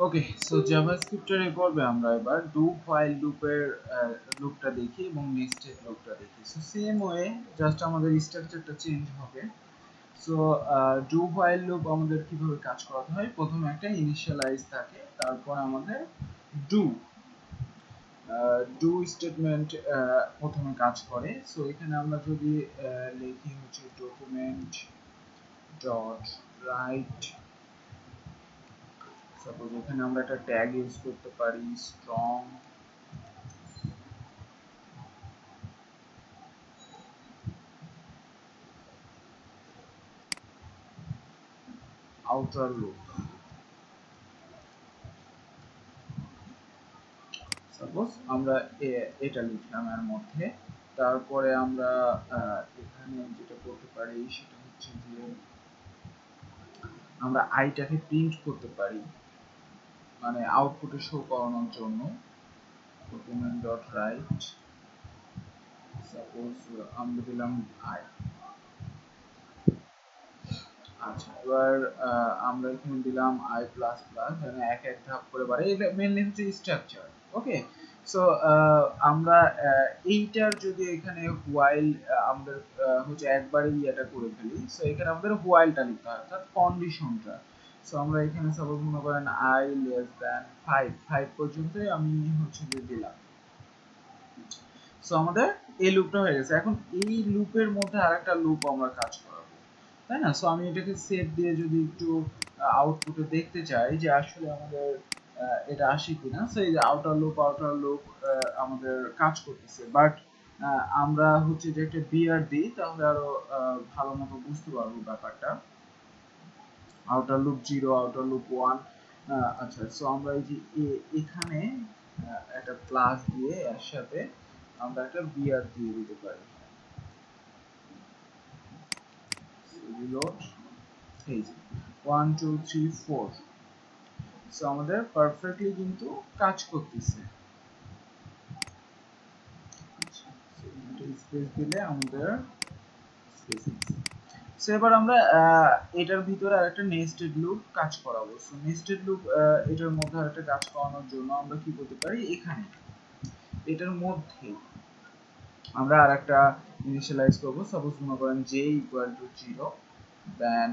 ওকে, so জাভাস্ক্রিপ্টের এই পর্বে আমরা এবার ডু হোয়াইল লুপের লুপটা দেখি এবং নেস্টেড লুপটা দেখি। সো সেম ওয়ে, জাস্ট আমাদের স্ট্রাকচারটা চেঞ্জ হবে। সো ডু হোয়াইল লুপ আমাদের কিভাবে কাজ করাতে হয়, প্রথমে একটা ইনিশিয়ালাইজ থাকে, তারপর আমাদের ডু ডু স্টেটমেন্ট প্রথমে কাজ করে। সো এখানে আমরা যদি লিখি হচ্ছে ডকুমেন্ট ডট রাইট, সাপোজ এখানে আমরা একটা ট্যাগ ইউজ করতে পারি স্ট্রং আউটার লুপ। সাপোজ আমরা এটা লিখলাম এর মধ্যে, তারপরে আমরা এখানে যেটা করতে পারি সেটা হচ্ছে যে আমরা আইটাকে প্রিন্ট করতে পারি, মানে আউটপুটে শো করানোর জন্য। ডকুমেন্ট ডট রাইট, সাপোজ আমরা দিলাম আই। আচ্ছা, এবার আমরা এখানে দিলাম আই প্লাস প্লাস, মানে এক এক ধাপ করে বাড়ে। এটা মেইনলি হচ্ছে স্ট্রাকচার। ওকে, সো আমরা এইটার যদি এখানে হোয়াইল আমাদের হচ্ছে একবারই এটা করে ফেলি, সো এখানে আমাদের হোয়াইলটা লিখতে হয়, অর্থাৎ কন্ডিশনটা। সো আমরা এখানে সাপোজ মনে করেন আই লেস দ্যান 5 পর্যন্তই আমি হচ্ছে যে দিলাম। সো আমাদের এই লুপটা হয়ে গেছে। এখন এই লুপের মধ্যে আরেকটা লুপ আমরা কাজ করাবো, তাই না? সো আমি এটাকে সেভ দিয়ে যদি একটু আউটপুটে দেখতে চাই যে আসলে আমাদের এটা আসে কিনা। সো এই যে আউটার লুপ আমাদের কাজ করতেছে, বাট আমরা হচ্ছে যে একটা বিআর দিই, তাহলে আরো ভালো মতো বুঝতে পারবো ব্যাপারটা। Outer loop 0, outer loop 1। আচ্ছা, সো আমরা এই যে এখানে একটা ক্লাস দিয়ে এর সাথে আমরা একটা বিআর দিয়ে দিতে পারি। রিলোড, এই যে 1 2 3 4। সো আমাদের পারফেক্টলি কিন্তু কাজ করতেছে। স্পেস দিলে আমাদের স্পেস দিচ্ছে। সো এবার আমরা এটার ভিতরে আরেকটা নেস্টেড লুপ কাজ করাবো। সো নেস্টেড লুপ এটার মধ্যে আরেকটা কাজ করানোর জন্য আমরা কি করতে পারি, এখানে এটার মধ্যে আমরা আরেকটা ইনিশিয়ালাইজ করব। সাপোজ মনে করেন j ইকুয়াল টু 0, দেন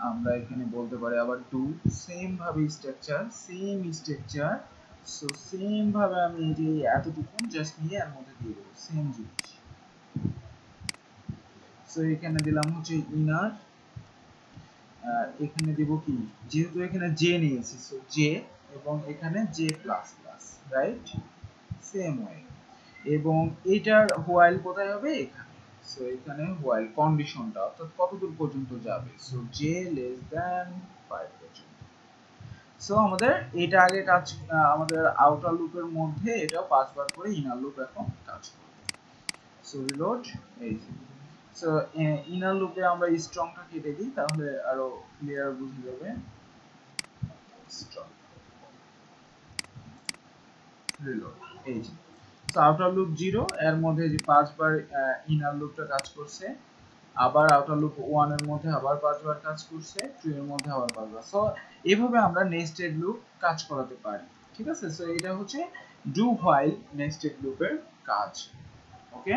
আমরা এখানে বলতে পারি আবার ডু, সেম ভাবে স্ট্রাকচার। সো সেম ভাবে আমি এই যে এতটুকু জাস্ট নিয়ে এর মধ্যে দিয়ে দেবো সেম জিনিস। সো এখানে দিলাম হচ্ছে ইনার, এখানে দিব কি, যেহেতু এখানে জে নিয়েছি, সো জে, এবং এখানে J plus plus, right? Same way. এবং এটার হোয়াইল কোথায় হবে, এখানে। সো এখানে হোয়াইল কন্ডিশনটা অর্থাৎ কতদূর পর্যন্ত যাবে, সো জে লেস দ্যান 5 পর্যন্ত। সো আমাদের এটা আগে কাজ, আমাদের আউটার লুপের মধ্যে এটাও 5 বার করে ইনার লুপ এখন কাজ করবে। সো রিলোড, এই যে। সো ইনার লুপে আমরা স্ট্রংটা কেটে দিই, তাহলে আরো ক্লিয়ার বুঝে যাবে। স্ট্রং, রিলোড, এই যে। সো আউটার লুপ 0 এর মধ্যে যে 5 বার ইনার লুপটা কাজ করছে, আবার আউটার লুপ 1 এর মধ্যে আবার 5 বার কাজ করছে, 2 এর মধ্যে আবার 5 বার। সো এইভাবে আমরা নেস্টেড লুপ কাজ করাতে পারি, ঠিক আছে? সো এটা হচ্ছে ডু হোয়াইল নেস্টেড লুপের কাজ। ওকে।